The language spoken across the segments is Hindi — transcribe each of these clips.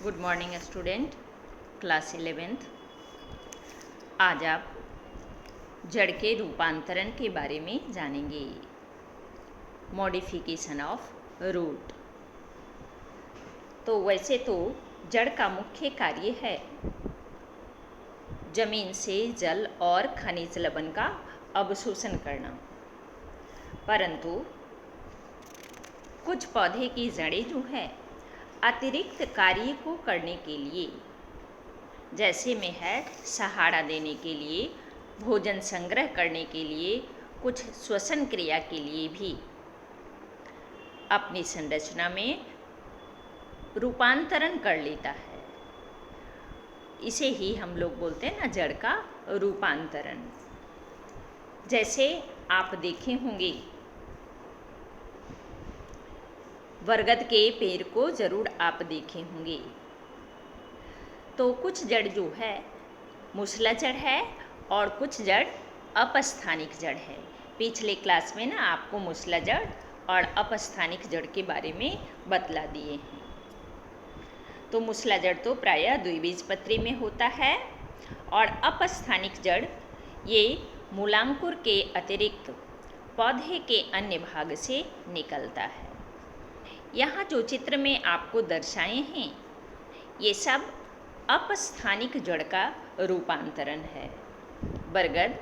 Good morning student, class 11th। आज आप जड़ के रूपांतरण के बारे में जानेंगे। Modification of root. तो वैसे तो जड़ का मुख्य कार्य है जमीन से जल और खनिज लवण का अवशोषण करना, परंतु कुछ पौधे की जड़ें जो है अतिरिक्त कार्य को करने के लिए, जैसे में है सहारा देने के लिए, भोजन संग्रह करने के लिए, कुछ श्वसन क्रिया के लिए भी अपनी संरचना में रूपांतरण कर लेता है। इसे ही हम लोग बोलते हैं ना, जड़ का रूपांतरण। जैसे आप देखे होंगे, बरगद के पेड़ को जरूर आप देखे होंगे। तो कुछ जड़ जो है मूसला जड़ है और कुछ जड़ अपस्थानिक जड़ है। पिछले क्लास में ना आपको मूसला जड़ और अपस्थानिक जड़ के बारे में बतला दिए हैं। तो मूसला जड़ तो प्रायः द्विबीजपत्री में होता है और अपस्थानिक जड़ ये मूलांकुर के अतिरिक्त पौधे के अन्य भाग से निकलता है। यहाँ जो चित्र में आपको दर्शाए हैं ये सब अपस्थानिक जड़ का रूपांतरण है। बरगद,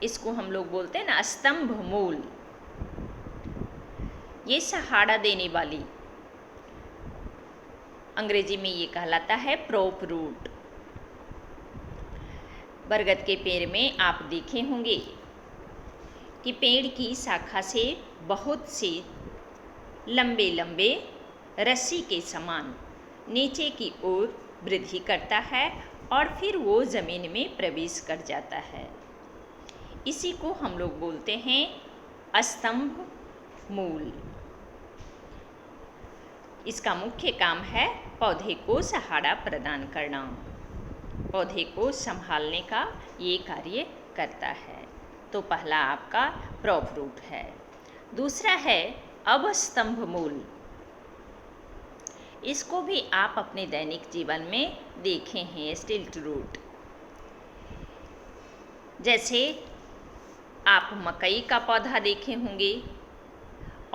इसको हम लोग बोलते हैं ना स्तंभ मूल, ये सहारा देने वाली, अंग्रेजी में ये कहलाता है प्रोप रूट। बरगद के पेड़ में आप देखे होंगे कि पेड़ की शाखा से बहुत से लंबे लंबे रस्सी के समान नीचे की ओर वृद्धि करता है और फिर वो ज़मीन में प्रवेश कर जाता है। इसी को हम लोग बोलते हैं स्तंभ मूल। इसका मुख्य काम है पौधे को सहारा प्रदान करना, पौधे को संभालने का ये कार्य करता है। तो पहला आपका प्रोप रूट है। दूसरा है अवस्तंभ मूल। इसको भी आप अपने दैनिक जीवन में देखे हैं, स्टिल्ट रूट। जैसे आप मकई का पौधा देखे होंगे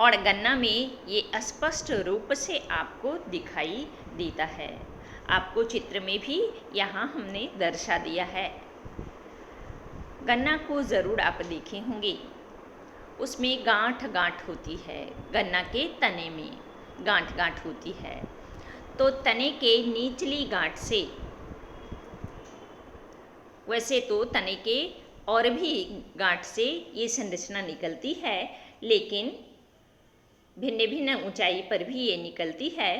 और गन्ना में ये स्पष्ट रूप से आपको दिखाई देता है। आपको चित्र में भी यहाँ हमने दर्शा दिया है। गन्ना को ज़रूर आप देखे होंगे, उसमें गांठ गांठ होती है, गन्ना के तने में गांठ गांठ होती है। तो तने के निचली गांठ से, वैसे तो तने के और भी गांठ से ये संरचना निकलती है, लेकिन भिन्न भिन्न ऊंचाई पर भी ये निकलती है,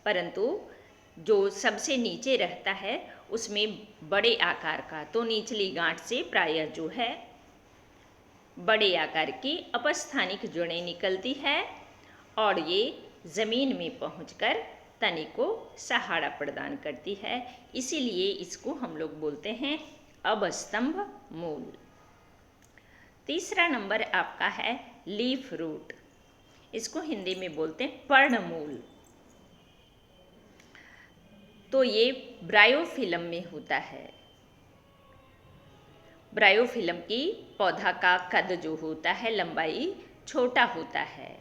परंतु जो सबसे नीचे रहता है उसमें बड़े आकार का, तो निचली गांठ से प्रायः जो है बड़े आकार की अपस्थानिक जड़ें निकलती है और ये ज़मीन में पहुंचकर तने को सहारा प्रदान करती है। इसीलिए इसको हम लोग बोलते हैं अवस्तंभ मूल। तीसरा नंबर आपका है लीफ रूट। इसको हिंदी में बोलते हैं पर्णमूल। तो ये ब्रायोफिलम में होता है। ब्रायोफिलम की पौधा का कद जो होता है, लंबाई छोटा होता है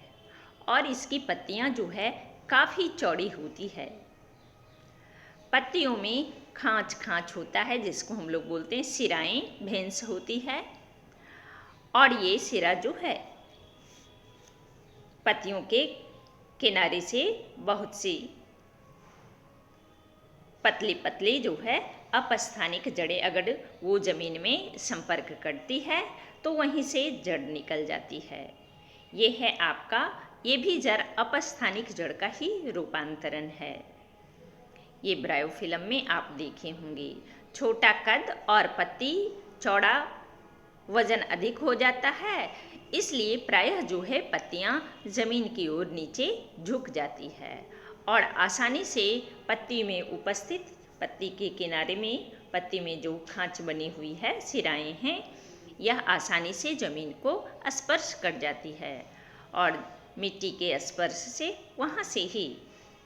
और इसकी पत्तियां जो है काफ़ी चौड़ी होती है। पत्तियों में खांच खांच होता है, जिसको हम लोग बोलते हैं सिराएं, भेंस होती है। और ये सिरा जो है पत्तियों के किनारे से बहुत सी पतली पतली जो है अपस्थानिक जड़ें अगर वो ज़मीन में संपर्क करती है तो वहीं से जड़ निकल जाती है। ये है आपका, ये भी जड़ अपस्थानिक जड़ का ही रूपांतरण है। ये ब्रायोफिलम में आप देखे होंगे, छोटा कद और पत्ती चौड़ा, वजन अधिक हो जाता है, इसलिए प्रायः जो है पत्तियां ज़मीन की ओर नीचे झुक जाती है और आसानी से पत्ती में उपस्थित, पत्ती के किनारे में, पत्ती में जो खांच बनी हुई है, सिराएं हैं, यह आसानी से ज़मीन को स्पर्श कर जाती है और मिट्टी के स्पर्श से वहाँ से ही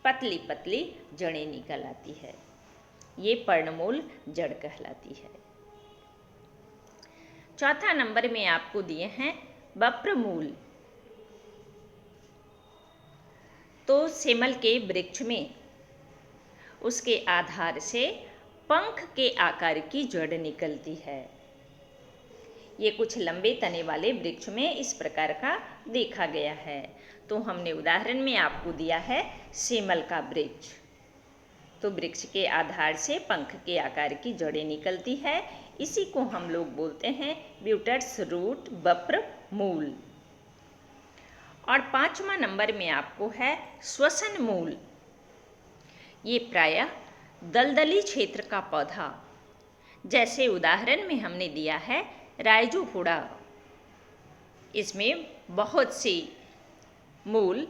पतली पतली जड़ें निकल आती है। ये पर्णमूल जड़ कहलाती है। चौथा नंबर में आपको दिए हैं बप्रमूल। तो सेमल के वृक्ष में उसके आधार से पंख के आकार की जड़ निकलती है। ये कुछ लंबे तने वाले वृक्ष में इस प्रकार का देखा गया है। तो हमने उदाहरण में आपको दिया है सेमल का वृक्ष। तो वृक्ष के आधार से पंख के आकार की जड़ें निकलती है। इसी को हम लोग बोलते हैं ब्यूटर्स रूट, बप्र मूल। और पांचवा नंबर में आपको है श्वसन मूल। ये प्रायः दलदली क्षेत्र का पौधा, जैसे उदाहरण में हमने दिया है रायजोहुड़ा। इसमें बहुत से मूल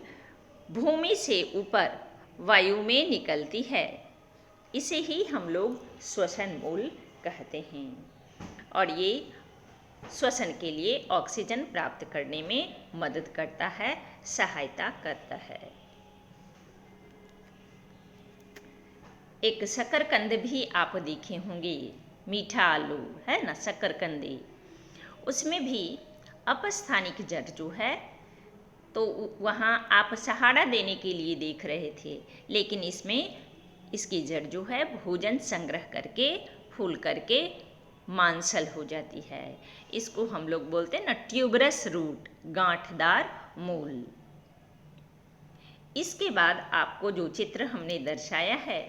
भूमि से ऊपर वायु में निकलती है। इसे ही हम लोग श्वसन मूल कहते हैं। और ये श्वसन के लिए ऑक्सीजन प्राप्त करने में मदद करता है, सहायता करता है। एक शकरकंद भी आप देखे होंगे, मीठा आलू है ना, शकरकंदी। उसमें भी अपस्थानिक जड़ जो है, तो वहाँ आप सहारा देने के लिए देख रहे थे, लेकिन इसमें इसकी जड़ जो है भोजन संग्रह करके फूल करके मांसल हो जाती है। इसको हम लोग बोलते हैं ना ट्यूबरस रूट, गांठदार मूल। इसके बाद आपको जो चित्र हमने दर्शाया है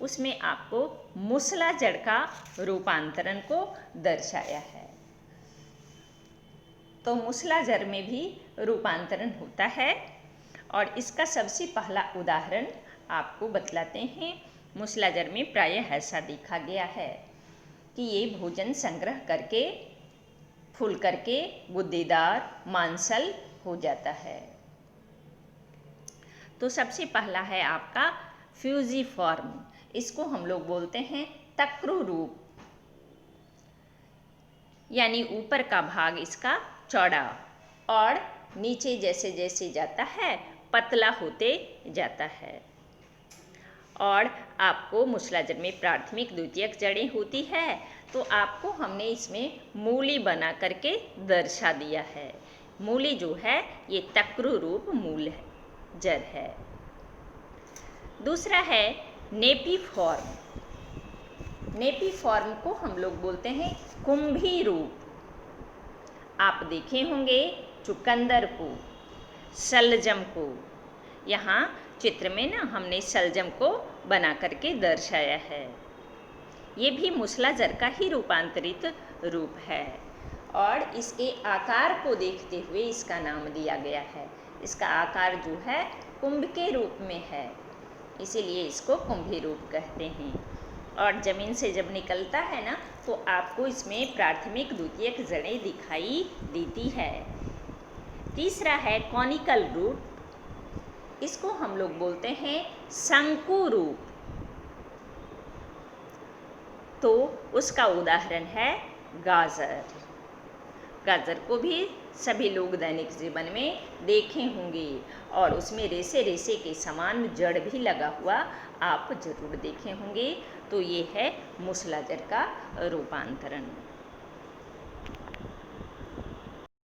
उसमें आपको मुसला जड़ का रूपांतरण को दर्शाया है। तो मुसला जड़ में भी रूपांतरण होता है और इसका सबसे पहला उदाहरण आपको बतलाते हैं। मुसला जड़ में प्रायः ऐसा देखा गया है कि ये भोजन संग्रह करके फूल करके गुद्देदार मांसल हो जाता है। तो सबसे पहला है आपका फ्यूजिफॉर्म। इसको हम लोग बोलते हैं तक्रू रूप, यानी ऊपर का भाग इसका चौड़ा और नीचे जैसे जैसे जाता है पतला होते जाता है। और आपको मुसला जड़ में प्राथमिक द्वितीयक जड़ें होती है, तो आपको हमने इसमें मूली बना करके दर्शा दिया है। मूली जो है ये तक्रू रूप मूल है, जड़ है। दूसरा है नेपीफॉर्म। नेपीफॉर्म को हम लोग बोलते हैं कुंभी रूप। आप देखे होंगे चुकंदर को, शलजम को। यहाँ चित्र में ना हमने शलजम को बना करके दर्शाया है। ये भी मुसला जड़ का ही रूपांतरित रूप है और इसके आकार को देखते हुए इसका नाम दिया गया है। इसका आकार जो है कुंभ के रूप में है, इसीलिए इसको कुंभी रूप कहते हैं। और ज़मीन से जब निकलता है ना, तो आपको इसमें प्राथमिक द्वितीयक जड़ें दिखाई देती है। तीसरा है कॉनिकल रूट। इसको हम लोग बोलते हैं शंकु रूप। तो उसका उदाहरण है गाजर। गाजर को भी सभी लोग दैनिक जीवन में देखे होंगे और उसमें रेसे रेसे के समान जड़ भी लगा हुआ आप जरूर देखे होंगे। तो ये है मुसला जड़ का रूपांतरण।